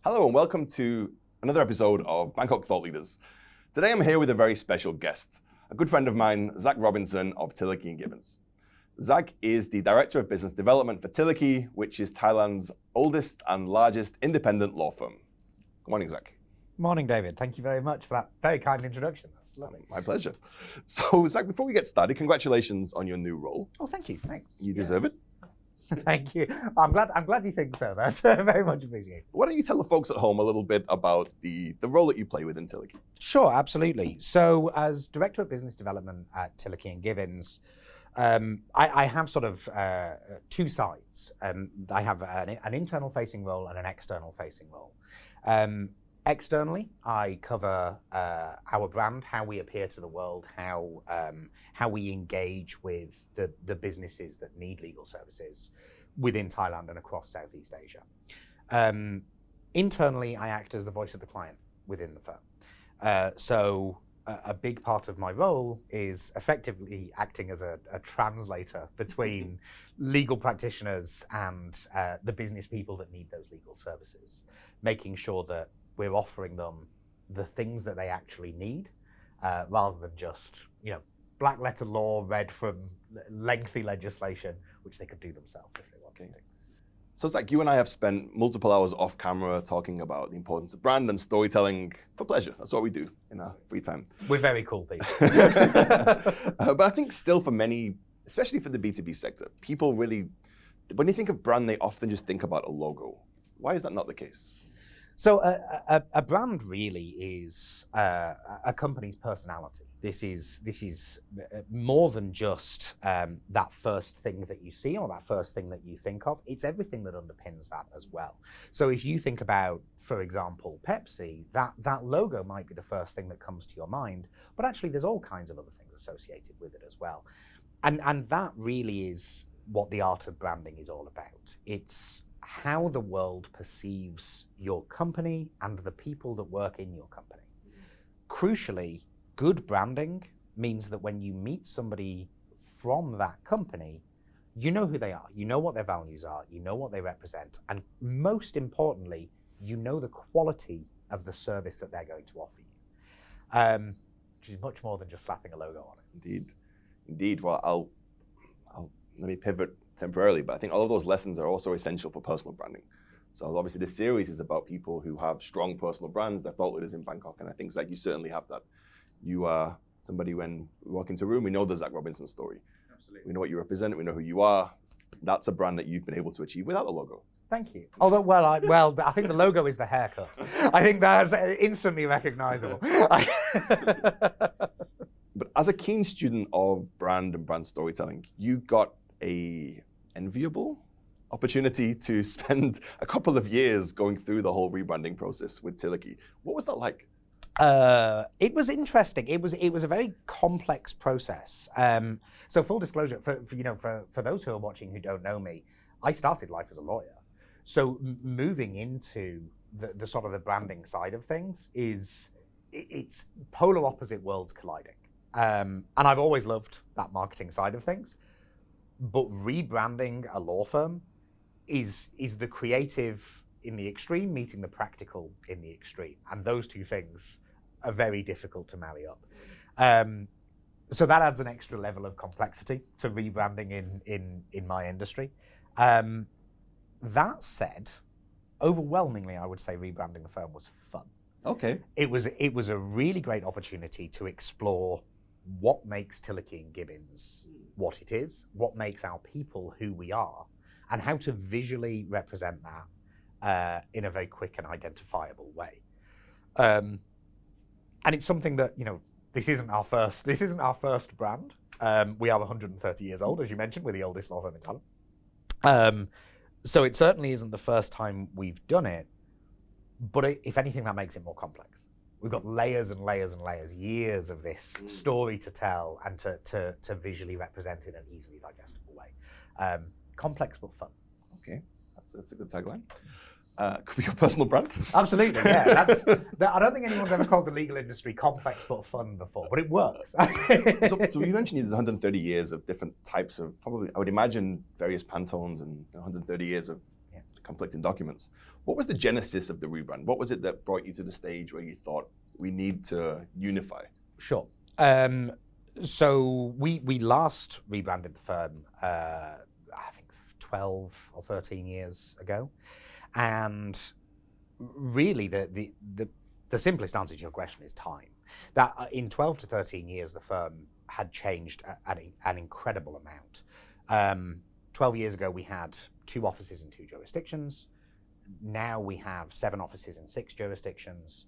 Hello and welcome to another episode of Bangkok Thought Leaders. Today I'm here with a very special guest, a good friend of mine, Zach Robinson of Tilakey & Gibbons. Zach is the Director of Business Development for Tilakey, which is Thailand's oldest and largest independent law firm. Good morning, Zach. Morning, David. Thank you very much for that very kind introduction. That's lovely. My pleasure. So, Zach, before we get started, congratulations on your new role. Oh, thank you. Thanks. You deserve it. Thank you. I'm glad you think so. That's very much appreciated. Why don't you tell the folks at home a little bit about the role that you play within Tilakey? Sure, absolutely. So, as Director of Business Development at Tilakey & Gibbons, I have sort of two sides. I have an internal-facing role and an external-facing role. Externally, I cover our brand, how we appear to the world, how we engage with the businesses that need legal services within Thailand and across Southeast Asia. Internally, I act as the voice of the client within the firm. So a big part of my role is effectively acting as a translator between legal practitioners and the business people that need those legal services, making sure that we're offering them the things that they actually need, rather than just, black letter law read from lengthy legislation, which they could do themselves if they wanted to. So it's like you and I have spent multiple hours off camera talking about the importance of brand and storytelling for pleasure. That's what we do in our free time. We're very cool people. But I think still for many, especially for the B2B sector, people really, when you think of brand, they often just think about a logo. Why is that not the case? So a brand really is a company's personality. This is more than just that first thing that you see or that first thing that you think of. It's everything that underpins that as well. So if you think about, for example, Pepsi, that logo might be the first thing that comes to your mind, but actually there's all kinds of other things associated with it as well. And that really is what the art of branding is all about. It's how the world perceives your company and the people that work in your company. Crucially, good branding means that when you meet somebody from that company, you know who they are, you know what their values are, you know what they represent, and most importantly, you know the quality of the service that they're going to offer you, which is much more than just slapping a logo on it. Indeed. Well, I'll let me pivot temporarily, but I think all of those lessons are also essential for personal branding. So obviously this series is about people who have strong personal brands, they're thought leaders in Bangkok, and I think, Zach, you certainly have that. You are somebody, when we walk into a room, we know the Zach Robinson story. Absolutely. We know what you represent, we know who you are. That's a brand that you've been able to achieve without a logo. Thank you. Although, I think the logo is the haircut. I think that's instantly recognizable. But as a keen student of brand and brand storytelling, you got a enviable opportunity to spend a couple of years going through the whole rebranding process with Tilakey. What was that like? It was interesting. It was a very complex process. So full disclosure, for those who are watching who don't know me, I started life as a lawyer. So moving into the sort of the branding side of things it's polar opposite worlds colliding. And I've always loved that marketing side of things. But rebranding a law firm is the creative in the extreme meeting the practical in the extreme. And those two things are very difficult to marry up. So that adds an extra level of complexity to rebranding in my industry. That said, overwhelmingly, I would say rebranding the firm was fun. Okay. It was a really great opportunity to explore what makes Tilakey & Gibbons what it is, what makes our people who we are, and how to visually represent that in a very quick and identifiable way. And it's something that, this isn't our first brand. We are 130 years old, as you mentioned, we're the oldest law firm in Thailand. So it certainly isn't the first time we've done it, but if anything, that makes it more complex. We've got layers and layers and layers, years of this story to tell and to visually represent in an easily digestible way. Complex but fun. Okay, that's a good tagline. Could be your personal brand. Absolutely, yeah. I don't think anyone's ever called the legal industry complex but fun before, but it works. So you mentioned there's 130 years of different types of, probably, I would imagine, various Pantones and 130 years of conflicting documents. What was the genesis of the rebrand? What was it that brought you to the stage where you thought we need to unify? Sure. So we last rebranded the firm, I think 12 or 13 years ago. And really the simplest answer to your question is time. That in 12 to 13 years, the firm had changed an incredible amount. 12 years ago, we had 2 offices in 2 jurisdictions. Now we have 7 offices in 6 jurisdictions.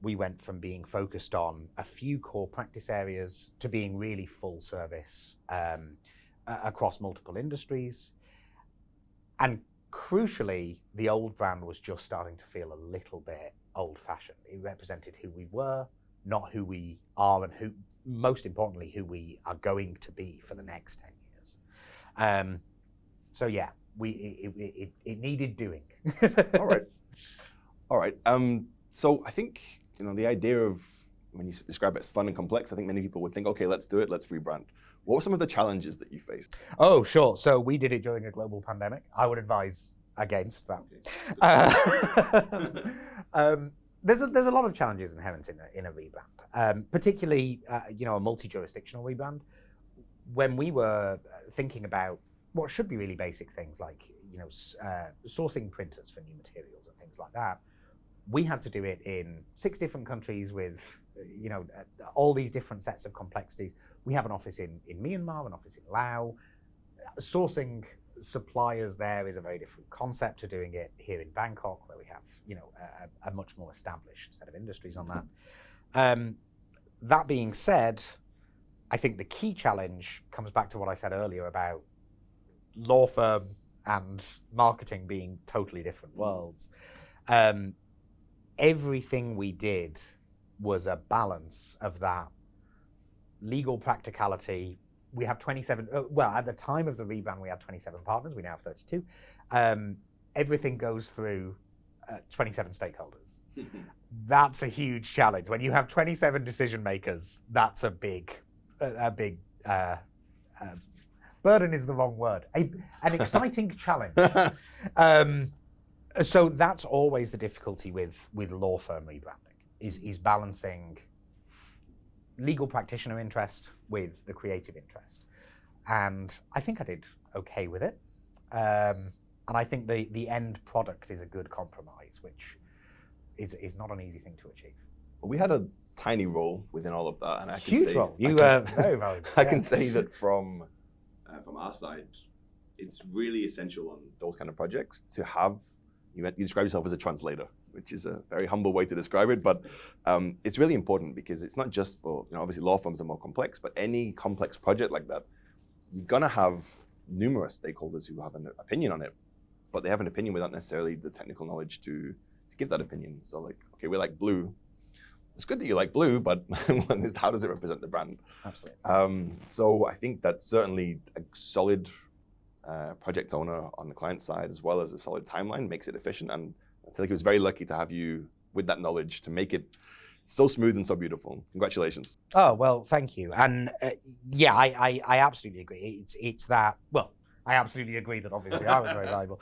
We went from being focused on a few core practice areas to being really full service across multiple industries. And crucially, the old brand was just starting to feel a little bit old-fashioned. It represented who we were, not who we are, and who, most importantly, who we are going to be for the next 10 years. So yeah, it needed doing. All right. So I think the idea of when you describe it as fun and complex, I think many people would think, okay, let's do it, let's rebrand. What were some of the challenges that you faced? Oh, sure. So we did it during a global pandemic. I would advise against that. There's a lot of challenges inherent in a rebrand, particularly a multi-jurisdictional rebrand. When we were thinking about what should be really basic things like sourcing printers for new materials and things like that, we had to do it in 6 different countries with all these different sets of complexities. We have an office in Myanmar, an office in Laos. Sourcing suppliers there is a very different concept to doing it here in Bangkok, where we have a much more established set of industries on that. That being said, I think the key challenge comes back to what I said earlier about law firm and marketing being totally different worlds. Everything we did was a balance of that legal practicality. We have 27, well, at the time of the rebrand, we had 27 partners. We now have 32. Everything goes through 27 stakeholders. That's a huge challenge. When you have 27 decision makers, that's a big burden is the wrong word. An exciting challenge. So that's always the difficulty with law firm rebranding, is balancing legal practitioner interest with the creative interest. And I think I did okay with it. And I think the end product is a good compromise, which is not an easy thing to achieve. Well, we had a tiny role within all of that, and I can Huge say, role. You were very valuable. I can say that from our side, it's really essential on those kind of projects to have. You describe yourself as a translator, which is a very humble way to describe it, but it's really important because it's not just for, obviously law firms are more complex, but any complex project like that, you're gonna have numerous stakeholders who have an opinion on it, but they have an opinion without necessarily the technical knowledge to give that opinion. So like, okay, we like blue. It's good that you like blue, but how does it represent the brand? Absolutely. So I think that's certainly a solid project owner on the client side, as well as a solid timeline, makes it efficient. And I feel like it was very lucky to have you with that knowledge to make it so smooth and so beautiful. Congratulations. Oh, well, thank you. And yeah, I absolutely agree. It's that, well, I absolutely agree that obviously I was very valuable.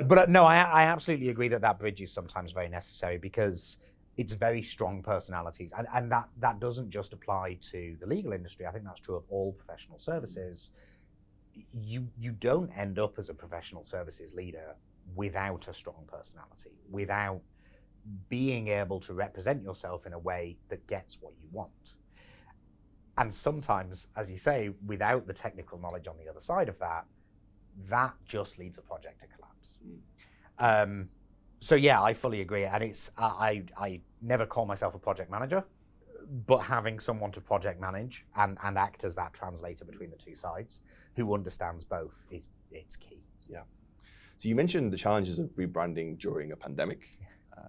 But no, I absolutely agree that bridge is sometimes very necessary because it's very strong personalities. And that doesn't just apply to the legal industry. I think that's true of all professional services. You don't end up as a professional services leader without a strong personality, without being able to represent yourself in a way that gets what you want. And sometimes, as you say, without the technical knowledge on the other side of that, that just leads a project to collapse. So yeah, I fully agree. And it's I never call myself a project manager, but having someone to project manage and act as that translator between the two sides who understands both it's key. Yeah. So you mentioned the challenges of rebranding during a pandemic,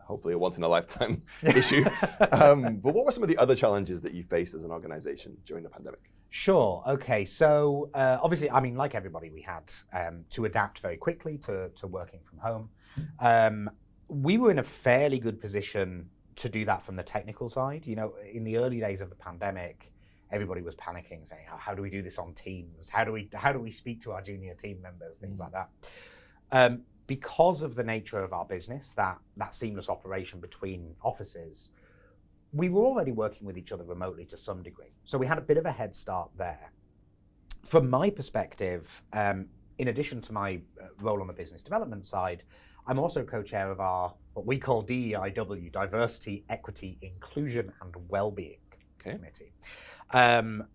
hopefully a once-in-a-lifetime issue. But what were some of the other challenges that you faced as an organization during the pandemic? Sure. Okay. So obviously, I mean, like everybody, we had to adapt very quickly to working from home. We were in a fairly good position to do that from the technical side. In the early days of the pandemic, everybody was panicking, saying, "How do we do this on Teams? How do we speak to our junior team members?" Things like that. because of the nature of our business, that seamless operation between offices, we were already working with each other remotely to some degree. So we had a bit of a head start there. From my perspective, in addition to my role on the business development side, I'm also co-chair of our, what we call DEIW, Diversity, Equity, Inclusion and Wellbeing Committee. And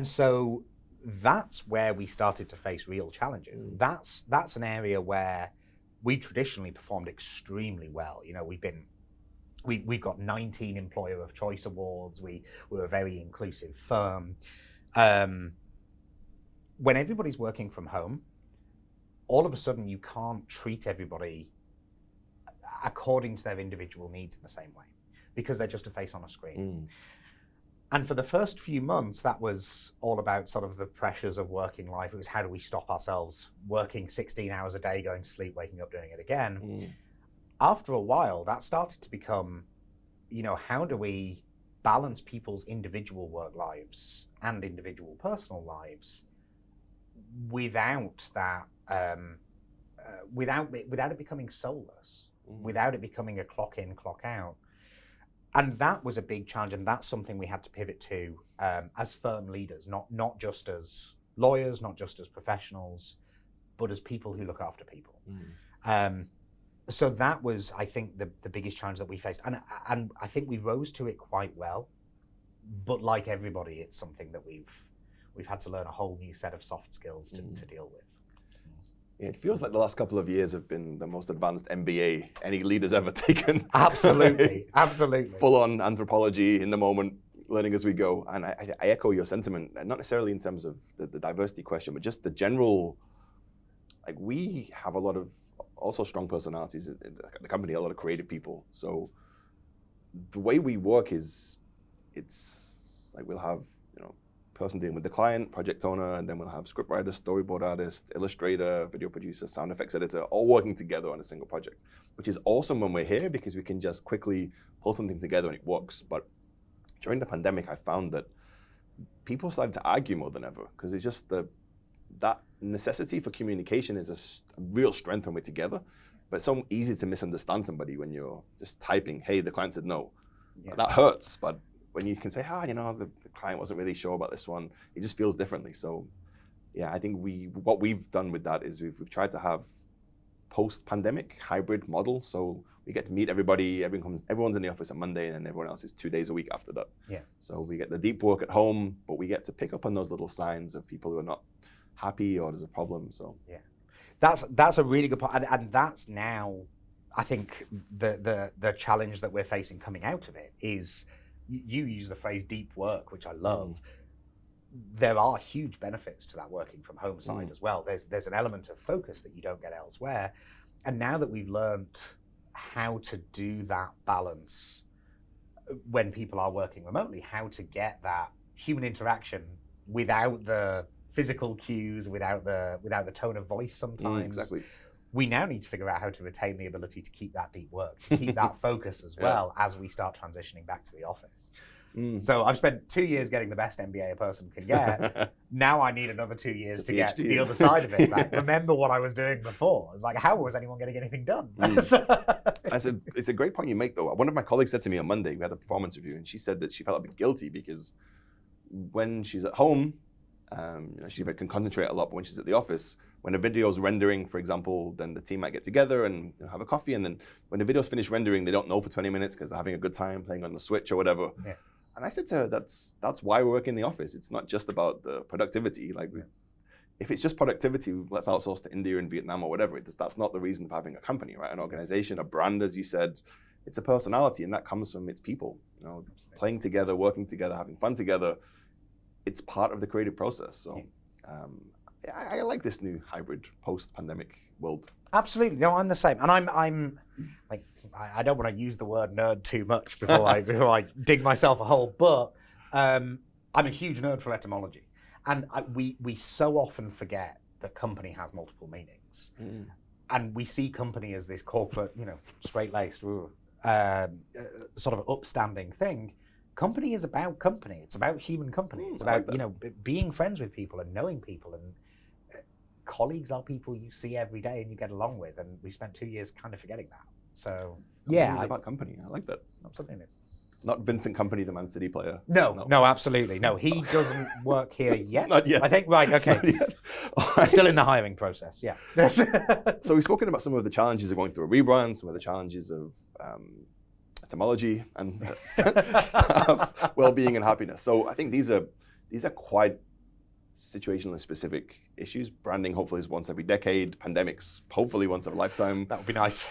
so that's where we started to face real challenges. That's an area where we've traditionally performed extremely well. You know, we've got 19 Employer of Choice awards. We're a very inclusive firm. When everybody's working from home, all of a sudden you can't treat everybody according to their individual needs in the same way because they're just a face on a screen. And for the first few months, that was all about sort of the pressures of working life. It was how do we stop ourselves working 16 hours a day, going to sleep, waking up, doing it again. After a while, that started to become, you know, how do we balance people's individual work lives and individual personal lives without that, without it becoming soulless, without it becoming a clock in, clock out. And that was a big challenge, and that's something we had to pivot to as firm leaders, not just as lawyers, not just as professionals, but as people who look after people. So that was, I think, the biggest challenge that we faced. And I think we rose to it quite well, but like everybody, it's something that we've had to learn a whole new set of soft skills to deal with. Yeah, it feels like the last couple of years have been the most advanced MBA any leader's ever taken. Absolutely. Full on anthropology in the moment, learning as we go. And I echo your sentiment, not necessarily in terms of the diversity question, but just the general, like we have a lot of also strong personalities in the company, a lot of creative people. So the way we work is, it's like we'll have, you know, person dealing with the client, project owner, and then we'll have scriptwriter, storyboard artist, illustrator, video producer, sound effects editor, all working together on a single project, which is awesome when we're here because we can just quickly pull something together and it works. But during the pandemic, I found that people started to argue more than ever because it's just that necessity for communication is a real strength when we're together, but it's so easy to misunderstand somebody when you're just typing, hey, the client said no. Yeah. That hurts, but when you can say, you know, the client wasn't really sure about this one, it just feels differently. So yeah, I think what we've done with that is we've tried to have post-pandemic hybrid model. So we get to meet everybody, everyone's in the office on Monday and everyone else is 2 days a week after that. Yeah. So we get the deep work at home, but we get to pick up on those little signs of people who are not happy or there's a problem. So yeah, that's a really good point. And that's now, I think the challenge that we're facing coming out of it is, you use the phrase deep work, which I love. There are huge benefits to that working from home side as well. There's an element of focus that you don't get elsewhere. And now that we've learned how to do that balance when people are working remotely, how to get that human interaction without the physical cues, without the tone of voice sometimes. Exactly. We now need to figure out how to retain the ability to keep that deep work, to keep that focus as well as we start transitioning back to the office. So I've spent 2 years getting the best MBA a person can get. Now I need another 2 years to get the other side of it. Like, remember what I was doing before. It's like, how was anyone getting anything done? It's a great point you make, though. One of my colleagues said to me on Monday, we had a performance review, and she said that she felt a bit guilty because when she's at home, you know, she can concentrate a lot, but when she's at the office, when the video's rendering, for example, then the team might get together and have a coffee, and then when the video's finished rendering, they don't know for 20 minutes because they're having a good time playing on the Switch or whatever. Yeah. And I said to her, that's why we work in the office. It's not just about the productivity. Like, if it's just productivity, let's outsource to India and Vietnam or whatever. That's not the reason for having a company, right? An organization, a brand, as you said. It's a personality, and that comes from its people. You know, playing together, working together, having fun together. It's part of the creative process. So I like this new hybrid post-pandemic world. Absolutely. No, I'm the same. And I'm like, I don't want to use the word nerd too much before I dig myself a hole, but I'm a huge nerd for etymology. And we so often forget that company has multiple meanings. And we see company as this corporate, you know, straight-laced, sort of upstanding thing. Company is about company. It's about human company. It's about, you know, being friends with people and knowing people. And colleagues are people you see every day and you get along with, and we spent 2 years kind of forgetting that. So Company's about company. I like that. Absolutely. Not Vincent Kompany, the Man City player. No, absolutely. No, he doesn't work here yet. Not yet. I think, right, okay. Right. Still in the hiring process, yeah. So we've spoken about some of the challenges of going through a rebrand, some of the challenges of etymology and staff well-being and happiness. So I think these are quite situationally specific issues. Branding hopefully is once every decade. Pandemics hopefully once every lifetime. That would be nice.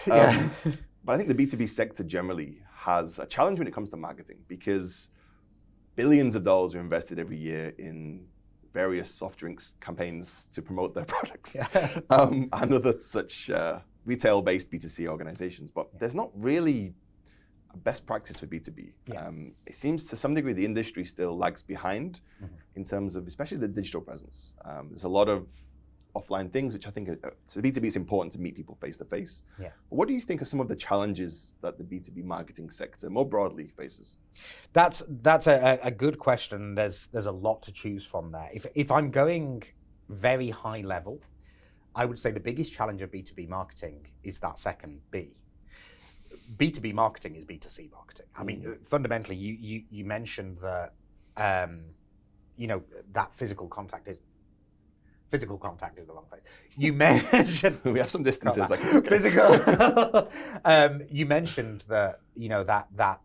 But I think the B2B sector generally has a challenge when it comes to marketing, because billions of dollars are invested every year in various soft drinks campaigns to promote their products and other such retail-based B2C organizations. But there's not really a best practice for B2B. It seems to some degree the industry still lags behind in terms of especially the digital presence. There's a lot of offline things, which I think to B2B it's important to meet people face to face. What do you think are some of the challenges that the B2B marketing sector more broadly faces? That's a good question. There's a lot to choose from there. If I'm going very high level, I would say the biggest challenge of B2B marketing is that second B. B2B marketing is B2C marketing. I mean, fundamentally, you mentioned that that physical contact is the wrong phrase. You mentioned we have some distances. Physical. You mentioned that that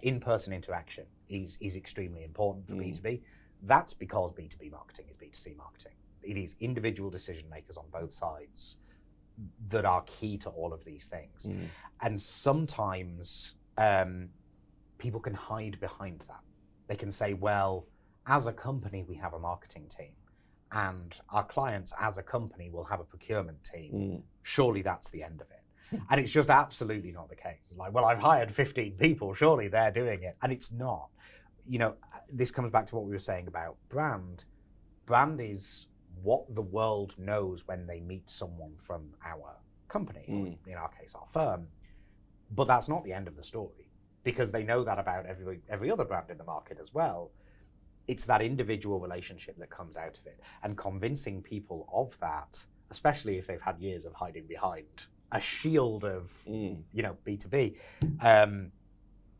in-person interaction is extremely important for B2B. That's because B2B marketing is B2C marketing. It is individual decision makers on both sides that are key to all of these things. And sometimes people can hide behind that. They can say, well, as a company, we have a marketing team, and our clients as a company will have a procurement team. Surely that's the end of it. And it's just absolutely not the case. It's like, well, I've hired 15 people, surely they're doing it. And it's not. This comes back to what we were saying about brand. Brand is what the world knows when they meet someone from our company, or in our case, our firm. But that's not the end of the story, because they know that about every other brand in the market as well. It's that individual relationship that comes out of it, and convincing people of that, especially if they've had years of hiding behind a shield of B2B,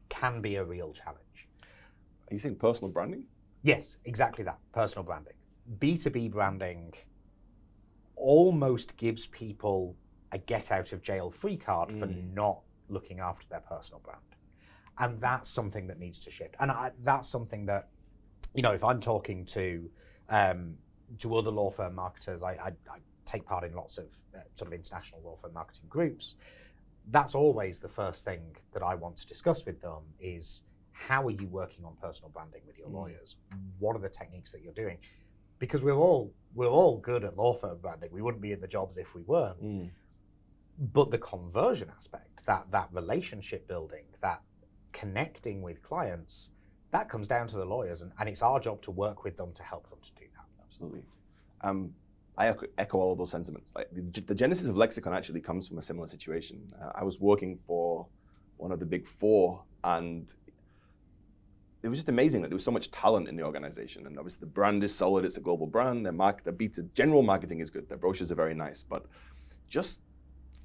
can be a real challenge. Are you saying personal branding? Yes, exactly that, personal branding. B2B branding almost gives people a get-out-of-jail-free card for not looking after their personal brand. And that's something that needs to shift. And that's something that, if I'm talking to other law firm marketers, I take part in lots of sort of international law firm marketing groups. That's always the first thing that I want to discuss with them is, how are you working on personal branding with your lawyers? What are the techniques that you're doing? Because we're all good at law firm branding. We wouldn't be in the jobs if we weren't. But the conversion aspect, that relationship building, that connecting with clients, that comes down to the lawyers, and it's our job to work with them to help them to do that. Absolutely. I echo all of those sentiments. Like the genesis of Lexicon actually comes from a similar situation. I was working for one of the big four, and it was just amazing that there was so much talent in the organization. And obviously the brand is solid, it's a global brand, their general marketing is good, their brochures are very nice, but just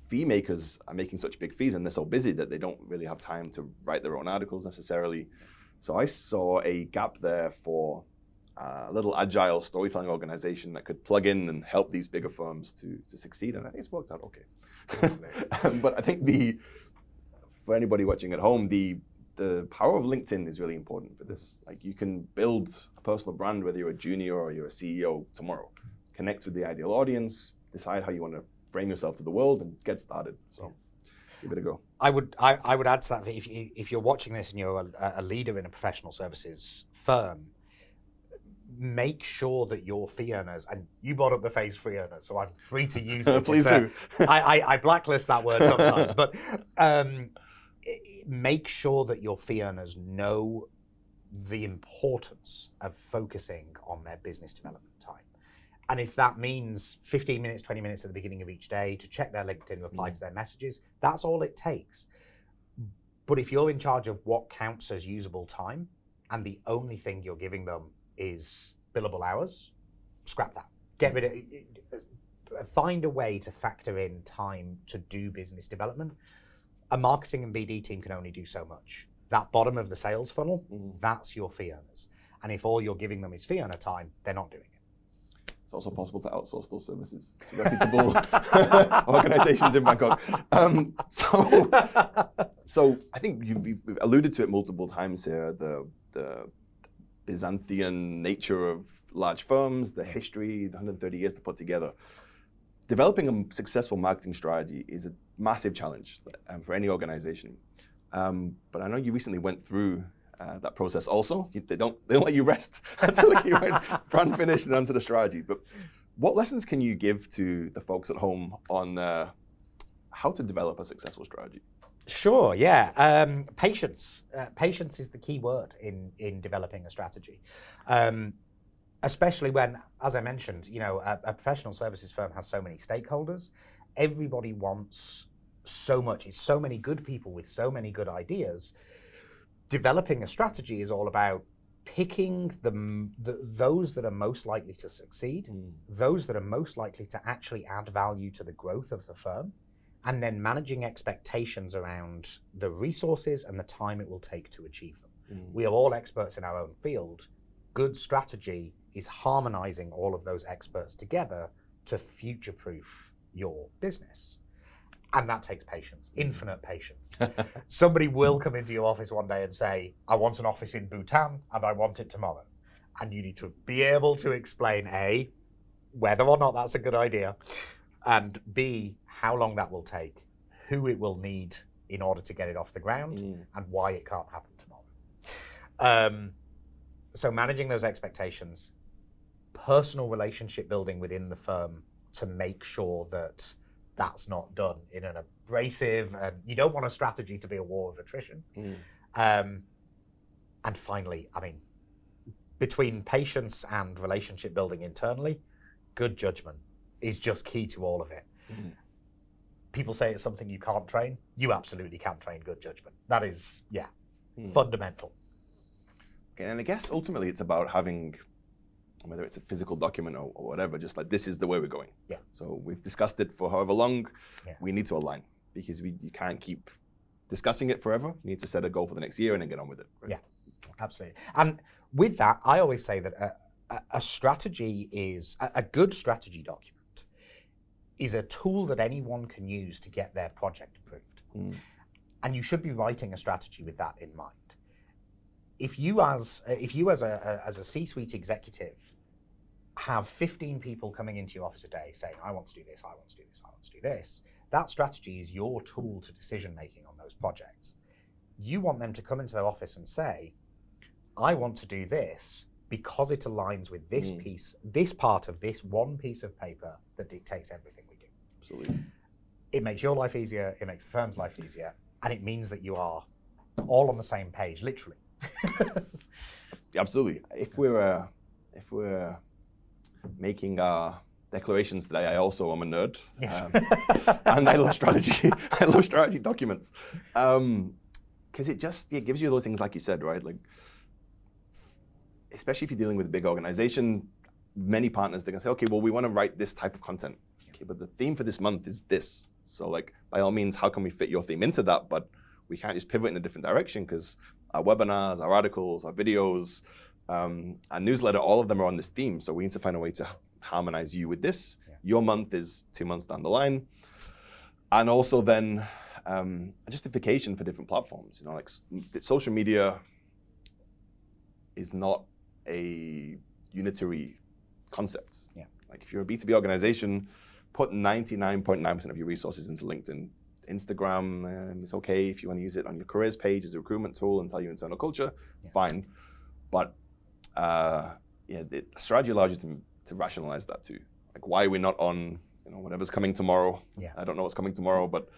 fee makers are making such big fees, and they're so busy that they don't really have time to write their own articles necessarily. So I saw a gap there for a little agile storytelling organization that could plug in and help these bigger firms to succeed, and I think it's worked out okay. But I think for anybody watching at home, the power of LinkedIn is really important for this. Like, you can build a personal brand whether you're a junior or you're a CEO tomorrow. Connect with the ideal audience, decide how you want to frame yourself to the world, and get started. So give it a go. I would add to that, if you're watching this and you're a leader in a professional services firm, make sure that your fee earners, and you brought up the phrase free earners, so I'm free to use it. Please do. I blacklist that word sometimes, but make sure that your fee earners know the importance of focusing on their business development time. And if that means 15 minutes, 20 minutes at the beginning of each day to check their LinkedIn, reply to their messages, that's all it takes. But if you're in charge of what counts as usable time, and the only thing you're giving them is billable hours, scrap that. Get rid of it. find a way to factor in time to do business development. A marketing and BD team can only do so much. That bottom of the sales funnel, that's your fee earners. And if all you're giving them is fee earner time, they're not doing it. It's also possible to outsource those services to reputable organizations in Bangkok. So I think you've alluded to it multiple times here, the Byzantine nature of large firms, the history, the 130 years to put together. Developing a successful marketing strategy is a massive challenge for any organization. But I know you recently went through that process also. They don't let you rest until you went brand finished and onto the strategy. But what lessons can you give to the folks at home on how to develop a successful strategy? Sure, yeah. Patience. Patience is the key word in developing a strategy. Especially when, as I mentioned, a professional services firm has so many stakeholders. Everybody wants so much. It's so many good people with so many good ideas. Developing a strategy is all about picking those that are most likely to succeed, those that are most likely to actually add value to the growth of the firm, and then managing expectations around the resources and the time it will take to achieve them. We are all experts in our own field. Good strategy is harmonizing all of those experts together to future-proof your business. And that takes patience, infinite patience. Somebody will come into your office one day and say, I want an office in Bhutan and I want it tomorrow. And you need to be able to explain A, whether or not that's a good idea, and B, how long that will take, who it will need in order to get it off the ground, and why it can't happen tomorrow. So managing those expectations, personal relationship building within the firm to make sure that that's not done in an abrasive, and you don't want a strategy to be a war of attrition. And finally, between patience and relationship building internally, good judgment is just key to all of it. People say it's something you can't train. You absolutely can train good judgment. That is, fundamental. Okay, and I guess ultimately it's about having, whether it's a physical document or whatever, just like this is the way we're going. Yeah. So we've discussed it for however long. Yeah. We need to align because you can't keep discussing it forever. You need to set a goal for the next year and then get on with it. Right? Yeah, absolutely. And with that, I always say that a strategy is, a good strategy document is a tool that anyone can use to get their project approved. And you should be writing a strategy with that in mind. If you as a C-suite executive have 15 people coming into your office a day saying, I want to do this, I want to do this, I want to do this, that strategy is your tool to decision making on those projects. You want them to come into their office and say, I want to do this because it aligns with this piece, this part of this one piece of paper that dictates everything we do. Absolutely. It makes your life easier, it makes the firm's life easier, and it means that you are all on the same page, literally. Absolutely. If we're making our declarations today, I also am a nerd. Yes. And I love strategy. I love strategy documents. Because it gives you those things like you said, right? Like, especially if you're dealing with a big organization, many partners, they can say, okay, well, we want to write this type of content. Okay, but the theme for this month is this. So like, by all means, how can we fit your theme into that? But we can't just pivot in a different direction because our webinars, our articles, our videos, our newsletter, all of them are on this theme. So we need to find a way to harmonize you with this. Yeah. Your month is 2 months down the line. And also then a justification for different platforms. Like social media is not a unitary concept. Yeah. Like if you're a B2B organization, put 99.9% of your resources into LinkedIn. Instagram, it's okay if you want to use it on your careers page as a recruitment tool and tell your internal culture, fine. But the strategy allows you to rationalize that too. Like why we're not on whatever's coming tomorrow. Yeah. I don't know what's coming tomorrow, but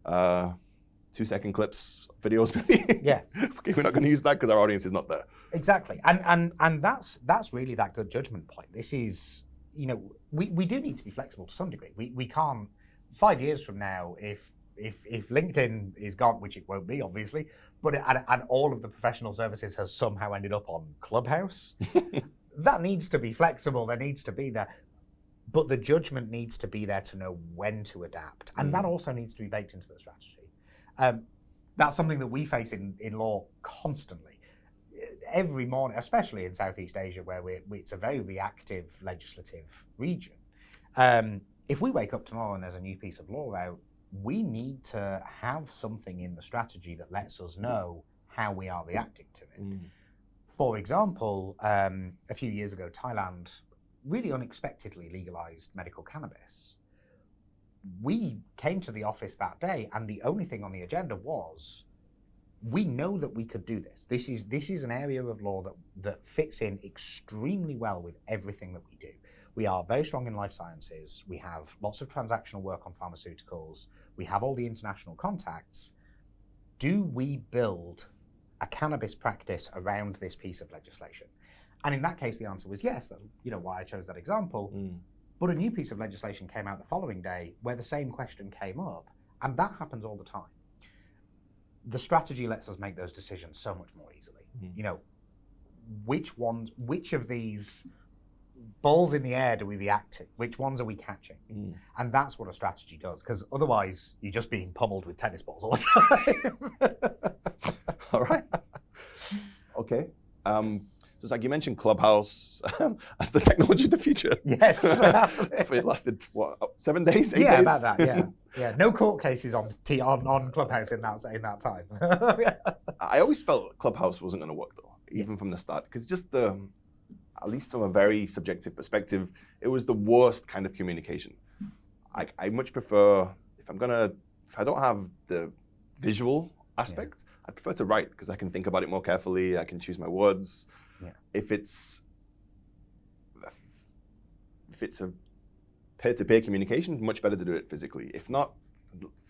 2-second clips, videos maybe. Yeah. Okay, we're not going to use that because our audience is not there. Exactly, and that's really that good judgment point. This is, we do need to be flexible to some degree. We can't, 5 years from now, if LinkedIn is gone, which it won't be, obviously, but and all of the professional services has somehow ended up on Clubhouse, that needs to be flexible. There needs to be that. but the judgment needs to be there to know when to adapt. And that also needs to be baked into the strategy. That's something that we face in law constantly. Every morning, especially in Southeast Asia, where it's a very reactive legislative region. If we wake up tomorrow and there's a new piece of law out, we need to have something in the strategy that lets us know how we are reacting to it. For example, a few years ago, Thailand really unexpectedly legalized medical cannabis. We came to the office that day, and the only thing on the agenda was, we know that we could do this. This is an area of law that fits in extremely well with everything that we do. We are very strong in life sciences. We have lots of transactional work on pharmaceuticals. We have all the international contacts. Do we build a cannabis practice around this piece of legislation? And in that case, the answer was yes. You know why I chose that example. But a new piece of legislation came out the following day where the same question came up, and that happens all the time. The strategy lets us make those decisions so much more easily. You know, which of these balls in the air do we react to? Which ones are we catching? And that's what a strategy does, because otherwise you're just being pummeled with tennis balls all the time. All right. Okay. So like you mentioned Clubhouse as the technology of the future. Yes, absolutely. It lasted, what, 7 days, 8 days? Yeah, about that, yeah. No court cases on Clubhouse in that time. I always felt Clubhouse wasn't going to work, though, even from the start, because just at least from a very subjective perspective, it was the worst kind of communication. I much prefer, if I don't have the visual aspect, I prefer to write, because I can think about it more carefully, I can choose my words. If it's a peer-to-peer communication, much better to do it physically. If not,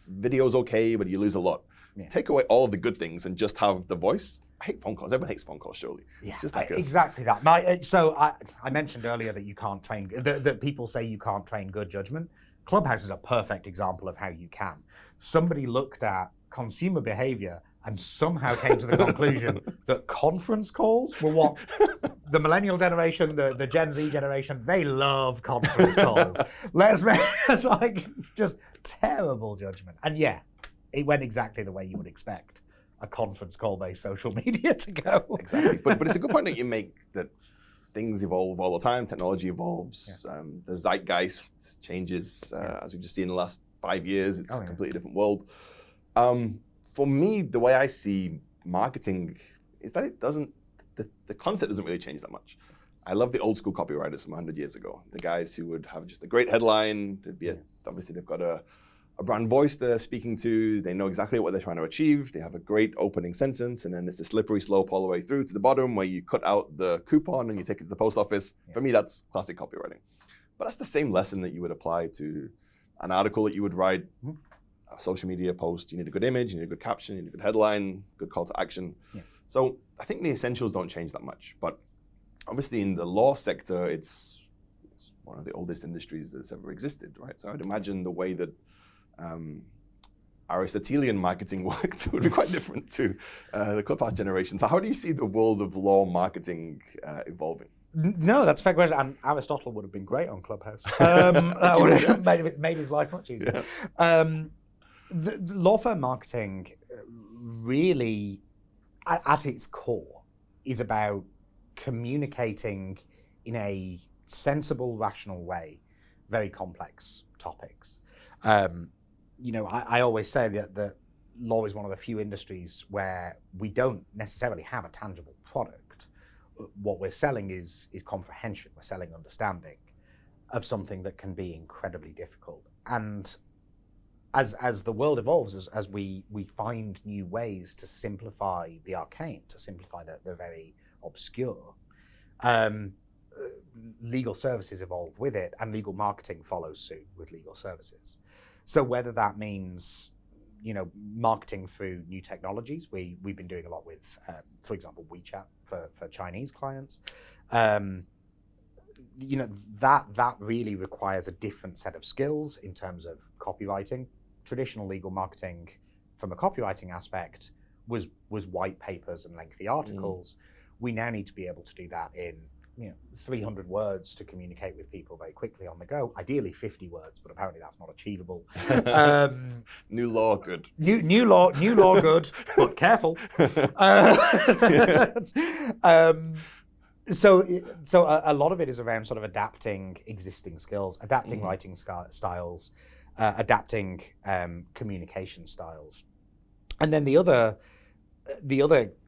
video's okay, but you lose a lot. Take away all of the good things and just have the voice. I hate phone calls. Everyone hates phone calls, surely. Yeah, just like exactly that. So I mentioned earlier that you can't train, that people say you can't train good judgment. Clubhouse is a perfect example of how you can. Somebody looked at consumer behavior and somehow came to the conclusion that conference calls were what the millennial generation, the Gen Z generation, they love conference calls. It's like just terrible judgment. And yeah, it went exactly the way you would expect a conference call-based social media to go. Exactly. But it's a good point that you make, that things evolve all the time, technology evolves, the zeitgeist changes, as we've just seen in the last 5 years, it's a completely different world. For me, the way I see marketing is that the concept doesn't really change that much. I love the old school copywriters from 100 years ago, the guys who would have just a great headline. Obviously, they've got a brand voice they're speaking to, they know exactly what they're trying to achieve, they have a great opening sentence, and then there's a slippery slope all the way through to the bottom where you cut out the coupon and you take it to the post office. For me, that's classic copywriting. But that's the same lesson that you would apply to an article that you would write, a social media post. You need a good image, you need a good caption, you need a good headline, good call to action. So I think the essentials don't change that much. But obviously in the law sector, it's one of the oldest industries that's ever existed, right? So I'd imagine the way that Aristotelian marketing worked would be quite different to the Clubhouse generation. So how do you see the world of law marketing evolving? No, that's a fair question. And Aristotle would have been great on Clubhouse. That would have made his life much easier. The law firm marketing really, at its core, is about communicating in a sensible, rational way very complex topics. I always say that law is one of the few industries where we don't necessarily have a tangible product. What we're selling is comprehension. We're selling understanding of something that can be incredibly difficult. And as the world evolves, as we find new ways to simplify the arcane, to simplify the very obscure, legal services evolve with it, and legal marketing follows suit with legal services. So whether that means, marketing through new technologies, we've been doing a lot with, for example, WeChat for Chinese clients. That really requires a different set of skills in terms of copywriting. Traditional legal marketing, from a copywriting aspect, was white papers and lengthy articles. We now need to be able to do that in 300 words to communicate with people very quickly on the go. Ideally 50 words, but apparently that's not achievable. New law, good. New law, good, but careful. So a lot of it is around sort of adapting existing skills, adapting writing styles, adapting communication styles, and then the other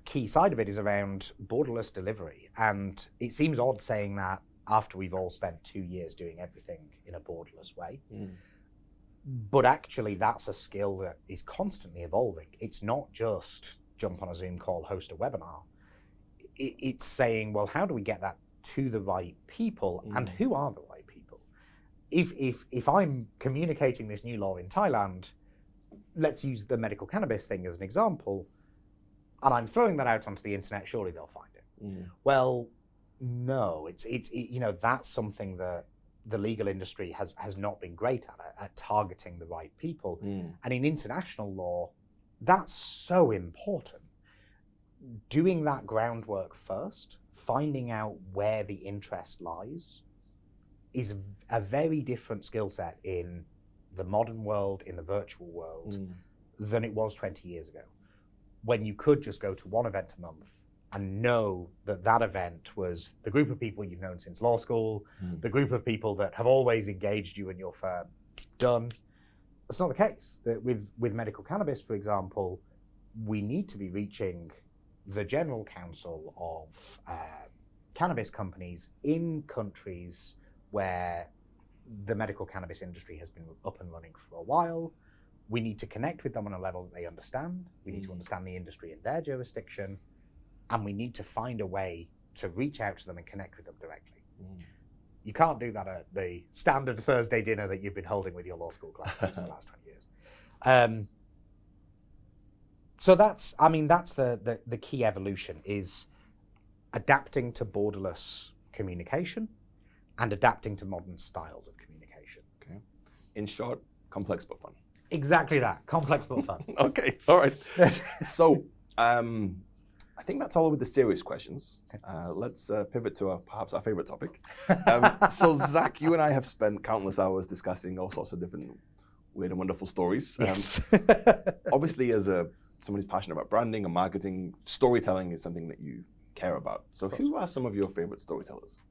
key side of it is around borderless delivery. And it seems odd saying that after we've all spent 2 years doing everything in a borderless way. But actually, that's a skill that is constantly evolving. It's not just jump on a Zoom call, host a webinar. It's saying, well, how do we get that to the right people, and who are the right people? If I'm communicating this new law in Thailand, let's use the medical cannabis thing as an example, and I'm throwing that out onto the internet, surely they'll find it. Well, no, it's that's something that the legal industry has not been great at targeting the right people. And in international law, that's so important. Doing that groundwork first, finding out where the interest lies, is a very different skill set in the modern world, in the virtual world, than it was 20 years ago, when you could just go to one event a month and know that that event was the group of people you've known since law school, the group of people that have always engaged you in your firm, done. That's not the case. With medical cannabis, for example, we need to be reaching the general counsel of cannabis companies in countries where the medical cannabis industry has been up and running for a while. We need to connect with them on a level that they understand. We need to understand the industry in their jurisdiction, and we need to find a way to reach out to them and connect with them directly. You can't do that at the standard Thursday dinner that you've been holding with your law school classmates for the last 20 years. So that's the key evolution, is adapting to borderless communication and adapting to modern styles of communication. Okay. In short, complex but fun. Exactly that, complex but fun. Okay, all right. So I think that's all with the serious questions. Let's pivot to perhaps our favorite topic. So Zach, you and I have spent countless hours discussing all sorts of different weird and wonderful stories. Yes. Obviously, as someone who's passionate about branding and marketing, storytelling is something that you care about. So who are some of your favorite storytellers?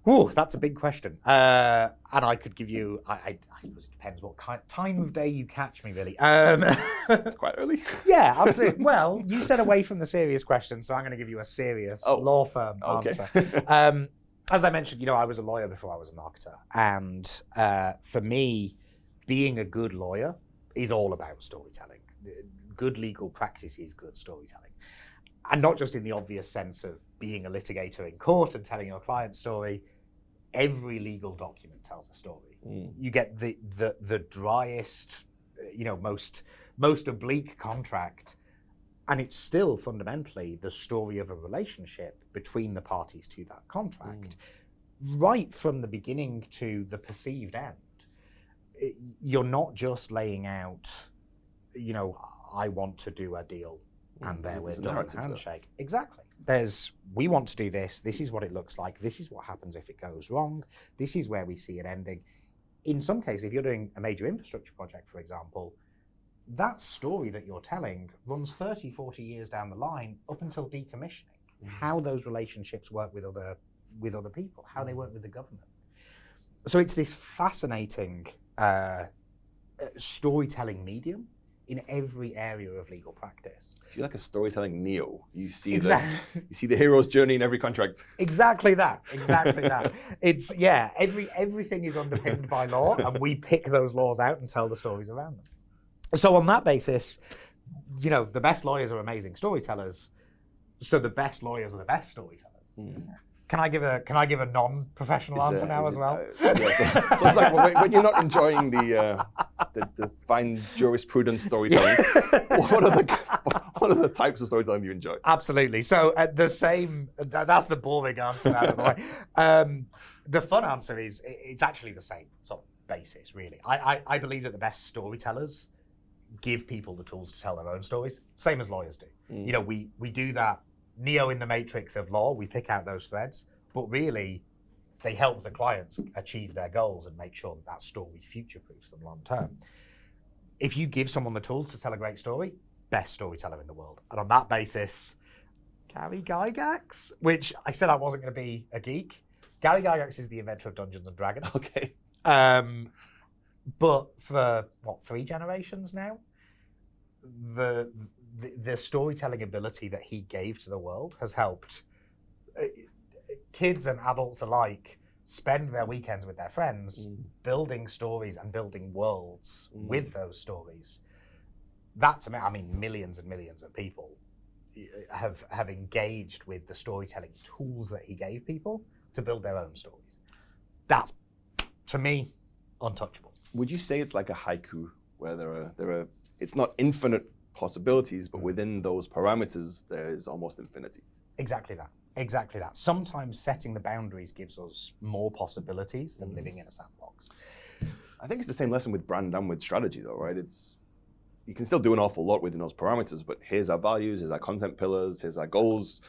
Ooh, that's a big question. And I could give you, I suppose it depends what time of day you catch me, really. It's quite early. Yeah, absolutely. Well, you said away from the serious question, so I'm going to give you a serious law firm answer. As I mentioned, I was a lawyer before I was a marketer. And for me, being a good lawyer is all about storytelling. Good legal practice is good storytelling. And not just in the obvious sense of being a litigator in court and telling your client's story. Every legal document tells a story. You get the driest, most oblique contract, and it's still fundamentally the story of a relationship between the parties to that contract, right from the beginning to the perceived end. You're not just laying out, I want to do a deal, and there we're done, handshake. Exactly. We want to do this, this is what it looks like, this is what happens if it goes wrong, this is where we see it ending. In some cases, if you're doing a major infrastructure project, for example, that story that you're telling runs 30, 40 years down the line up until decommissioning, how those relationships work with other people, how they work with the government. So it's this fascinating storytelling medium in every area of legal practice. If you're like a storytelling Neo, you see the hero's journey in every contract. Exactly that. It's everything is underpinned by law, and we pick those laws out and tell the stories around them. So on that basis, the best lawyers are amazing storytellers. So the best lawyers are the best storytellers. Can I give a non-professional answer now as well? So it's like when you're not enjoying the fine jurisprudence storytelling, what are the types of storytelling you enjoy? Absolutely. So that's the boring answer out of the way. The fun answer is it's actually the same sort of basis, really. I believe that the best storytellers give people the tools to tell their own stories, same as lawyers do. We do that. Neo in the matrix of law, we pick out those threads. but really they help the clients achieve their goals and make sure that that story future-proofs them long term. If you give someone the tools to tell a great story, best storyteller in the world. And on that basis, Gary Gygax, which I said I wasn't going to be a geek. Gary Gygax is the inventor of Dungeons and Dragons. Okay. But for, 3 generations now, the storytelling ability that he gave to the world has helped kids and adults alike spend their weekends with their friends, building stories and building worlds with those stories. That, to me, I mean, millions and millions of people have engaged with the storytelling tools that he gave people to build their own stories. That's, to me, untouchable. Would you say it's like a haiku, where there are it's not infinite possibilities, but within those parameters, there is almost infinity? Exactly that. Exactly that. Sometimes setting the boundaries gives us more possibilities than living in a sandbox. I think it's the same lesson with brand and with strategy, though, right? You can still do an awful lot within those parameters, but here's our values, here's our content pillars, here's our goals.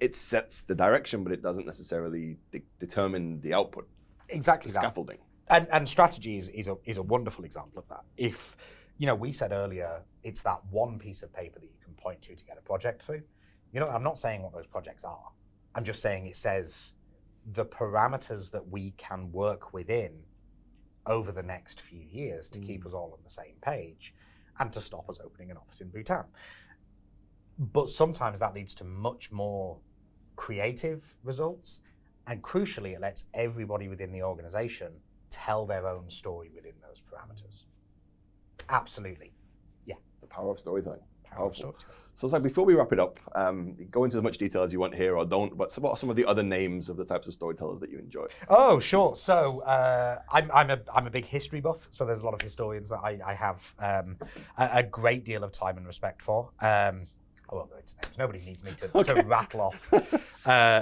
It sets the direction, but it doesn't necessarily determine the output. Exactly the that. Scaffolding. And strategy is a wonderful example of that. If, we said earlier, it's that one piece of paper that you can point to get a project through. I'm not saying what those projects are. I'm just saying it says the parameters that we can work within over the next few years to keep us all on the same page and to stop us opening an office in Bhutan. But sometimes that leads to much more creative results. And crucially, it lets everybody within the organization tell their own story within those parameters. Absolutely. Yeah. The power of storytelling. Power of storytelling. So it's like, before we wrap it up, go into as much detail as you want here or don't, but what are some of the other names of the types of storytellers that you enjoy? Oh, sure. So I'm a big history buff, so there's a lot of historians that I have a great deal of time and respect for. I won't go into names. Nobody needs me to rattle off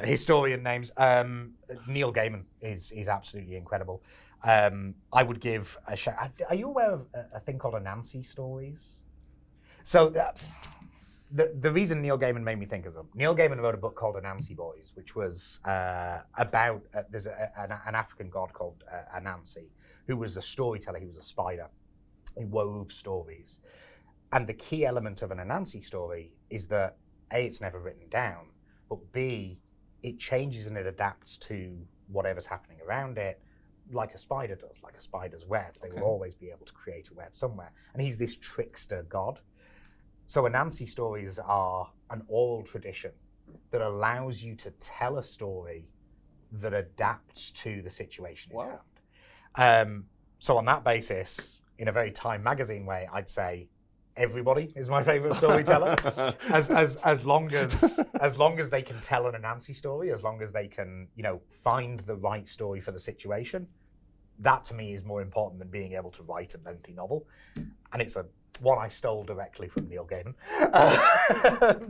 historian names. Neil Gaiman is absolutely incredible. I would give a shout. Are you aware of a thing called Anansi stories? So the reason Neil Gaiman made me think of them, Neil Gaiman wrote a book called Anansi Boys, which was about, there's an African god called Anansi, who was a storyteller, he was a spider. He wove stories. And the key element of an Anansi story is that A, it's never written down, but B, it changes and it adapts to whatever's happening around it, like a spider does, like a spider's web. They will always be able to create a web somewhere. And he's this trickster god. So Anansi stories are an oral tradition that allows you to tell a story that adapts to the situation in hand. So on that basis, in a very Time magazine way, I'd say everybody is my favorite storyteller. as long as they can tell an Anansi story, as long as they can, find the right story for the situation, that to me is more important than being able to write a lengthy novel. And it's one I stole directly from Neil Gaiman.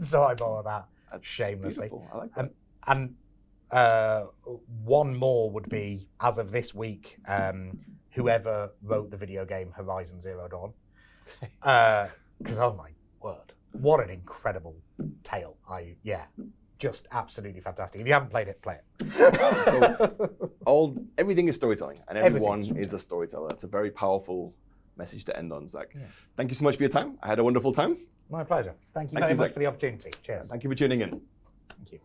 So I borrow that. That's shamelessly. Beautiful. I like that. And one more would be, as of this week, whoever wrote the video game Horizon Zero Dawn. Because, oh my word, what an incredible tale. Just absolutely fantastic. If you haven't played it, play it. So everything is storytelling, and everyone is a storyteller. That's a very powerful message to end on, Zach. Yeah. Thank you so much for your time. I had a wonderful time. My pleasure. Thank you very much for the opportunity. Cheers. Thank you for tuning in. Thank you.